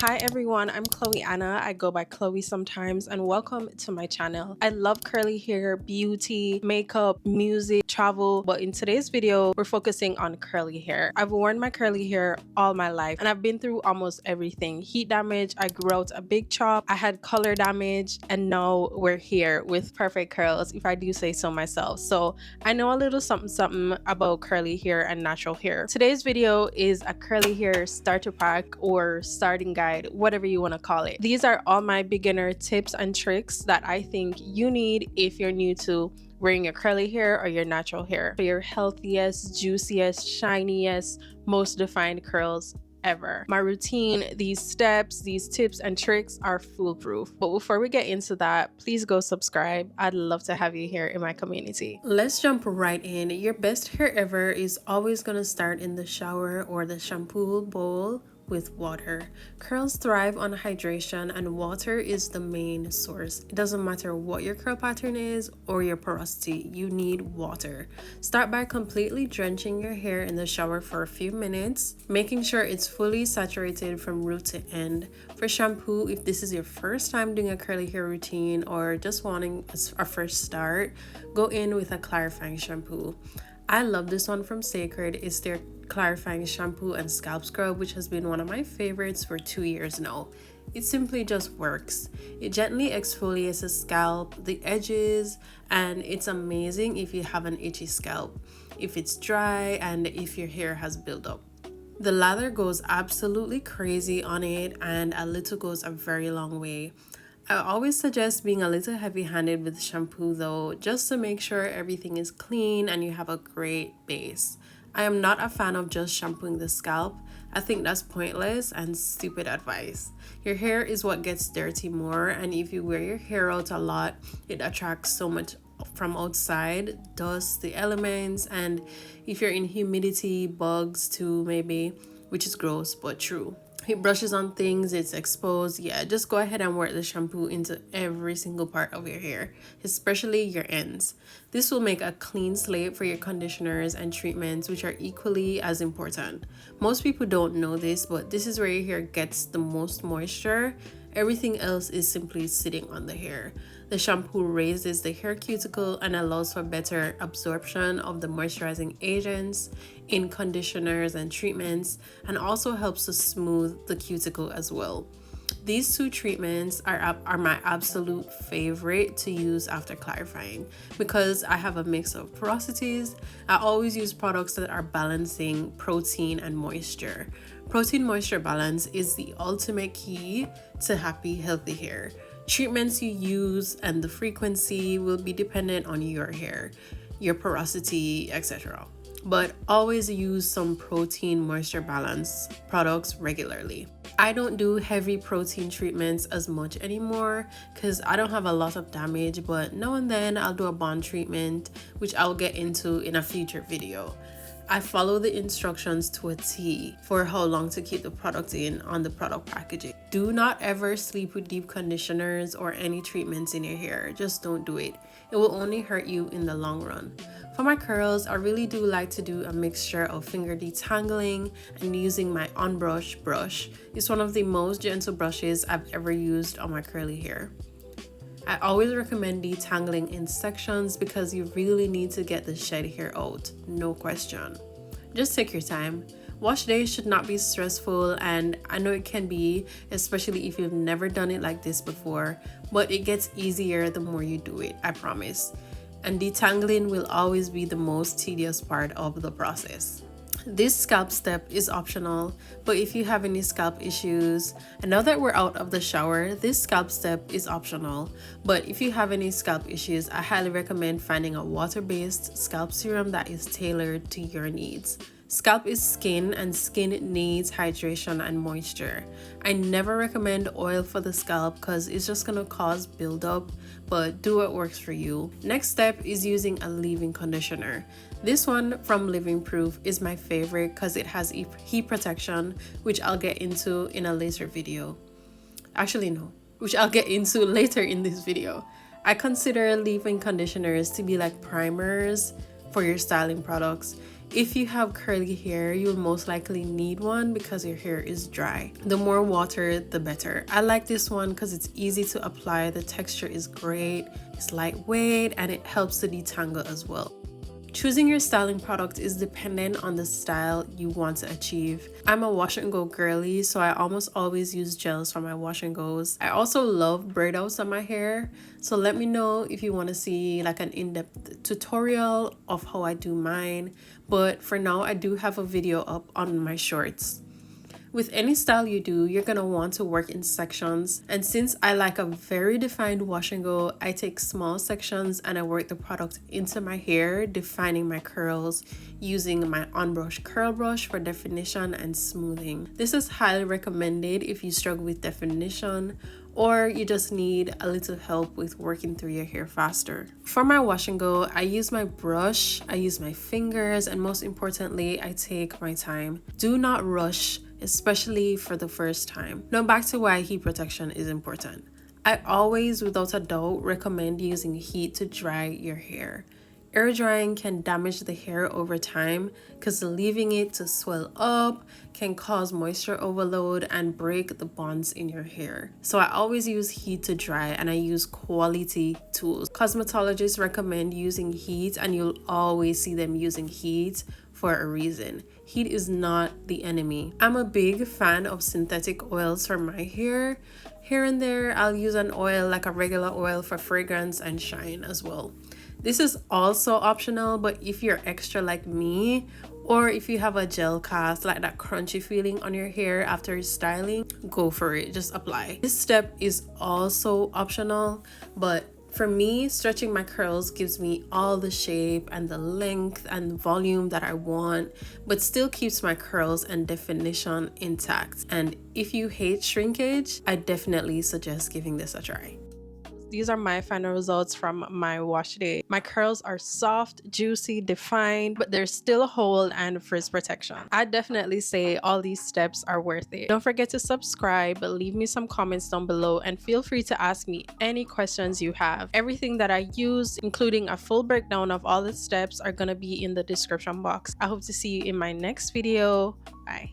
Hi everyone, I'm Chloe Anna. I go by Chloe sometimes, and welcome to my channel. I love curly hair, beauty, makeup, music, travel, but in today's video, we're focusing on curly hair. I've worn my curly hair all my life, and I've been through almost everything. Heat damage, I grew out a big chop, I had color damage, and now we're here with perfect curls, if I do say so myself. So I know a little something about curly hair and natural hair. Today's video is a curly hair starter pack or starting guide, whatever you want to call it. These are all my beginner tips and tricks that I think you need if you're new to wearing your curly hair or your natural hair for your healthiest, juiciest, shiniest, most defined curls ever. My routine, these steps, these tips and tricks are foolproof. But before we get into that, please go subscribe. I'd love to have you here in my community. Let's jump right in. Your best hair ever is always gonna start in the shower or the shampoo bowl with water. Curls thrive on hydration, and water is the main source. It doesn't matter what your curl pattern is or your porosity, you need water. Start by completely drenching your hair in the shower for a few minutes, making sure it's fully saturated from root to end. For shampoo, if this is your first time doing a curly hair routine or just wanting a fresh start, go in with a clarifying shampoo. I love this one from Cecred. It's their clarifying shampoo and scalp scrub, which has been one of my favorites for 2 years now. It simply just works. It gently exfoliates the scalp, the edges, and it's amazing if you have an itchy scalp, if it's dry, and if your hair has buildup. The lather goes absolutely crazy on it, and a little goes a very long way. I always suggest being a little heavy-handed with shampoo though, just to make sure everything is clean and you have a great base. I am not a fan of just shampooing the scalp. I think that's pointless and stupid advice. Your hair is what gets dirty more, and if you wear your hair out a lot, it attracts so much from outside, dust, the elements, and if you're in humidity, bugs too maybe, which is gross but true. It brushes on things, it's exposed. Yeah, just go ahead and work the shampoo into every single part of your hair, especially your ends. This will make a clean slate for your conditioners and treatments, which are equally as important. Most people don't know this, but this is where your hair gets the most moisture. Everything else is simply sitting on the hair. The shampoo raises the hair cuticle and allows for better absorption of the moisturizing agents in conditioners and treatments, and also helps to smooth the cuticle as well. These two treatments are my absolute favorite to use after clarifying because I have a mix of porosities. I always use products that are balancing protein and moisture. Protein moisture balance is the ultimate key to happy, healthy hair. Treatments you use and the frequency will be dependent on your hair, your porosity, etc. But always use some protein moisture balance products regularly. I don't do heavy protein treatments as much anymore because I don't have a lot of damage, but now and then I'll do a bond treatment, which I'll get into in a future video. I follow the instructions to a T for how long to keep the product in on the product packaging. Do not ever sleep with deep conditioners or any treatments in your hair. Just don't do it. It will only hurt you in the long run. For my curls, I really do like to do a mixture of finger detangling and using my on-brush brush. It's one of the most gentle brushes I've ever used on my curly hair. I always recommend detangling in sections because you really need to get the shed hair out, no question. Just take your time. Wash days should not be stressful, and I know it can be, especially if you've never done it like this before, but it gets easier the more you do it, I promise. And detangling will always be the most tedious part of the process. This scalp step is optional, but if you have any scalp issues, and now that we're out of the shower, this scalp step is optional. But if you have any scalp issues, I highly recommend finding a water-based scalp serum that is tailored to your needs. Scalp is skin, and skin needs hydration and moisture. I never recommend oil for the scalp because it's just gonna cause buildup, but do what works for you. Next step is using a leave-in conditioner. This one from Living Proof is my favorite because it has heat protection, which I'll get into in a later video. Actually, no, which I'll get into later in this video. I consider leave-in conditioners to be like primers for your styling products. If you have curly hair, you'll most likely need one because your hair is dry. The more water, the better. I like this one because it's easy to apply, the texture is great, it's lightweight, and it helps to detangle as well. Choosing your styling product is dependent on the style you want to achieve. I'm a wash and go girly, so I almost always use gels for my wash and goes. I also love braid outs on my hair, so let me know if you want to see like an in-depth tutorial of how I do mine. But for now, I do have a video up on my shorts. With any style you do, you're gonna want to work in sections, and since I like a very defined wash and go, I take small sections and I work the product into my hair, defining my curls using my on-brush curl brush for definition and smoothing. This is highly recommended if you struggle with definition or you just need a little help with working through your hair faster. For my wash and go, I use my brush, I use my fingers, and most importantly, I take my time. Do not rush, especially for the first time. Now back to why heat protection is important. I always, without a doubt, recommend using heat to dry your hair. Air drying can damage the hair over time because leaving it to swell up can cause moisture overload and break the bonds in your hair. So I always use heat to dry, and I use quality tools. Cosmetologists recommend using heat, and you'll always see them using heat for a reason. Heat is not the enemy. I'm a big fan of synthetic oils for my hair. Here and there, I'll use an oil like a regular oil for fragrance and shine as well. This is also optional, but if you're extra like me, or if you have a gel cast, like that crunchy feeling on your hair after styling, go for it, just apply. This step is also optional, but for me, stretching my curls gives me all the shape and the length and volume that I want, but still keeps my curls and definition intact. And if you hate shrinkage, I definitely suggest giving this a try. These are my final results from my wash day. My curls are soft, juicy, defined, but there's still hold and frizz protection. I definitely say all these steps are worth it. Don't forget to subscribe, leave me some comments down below, and feel free to ask me any questions you have. Everything that I use, including a full breakdown of all the steps, are gonna be in the description box. I hope to see you in my next video. Bye.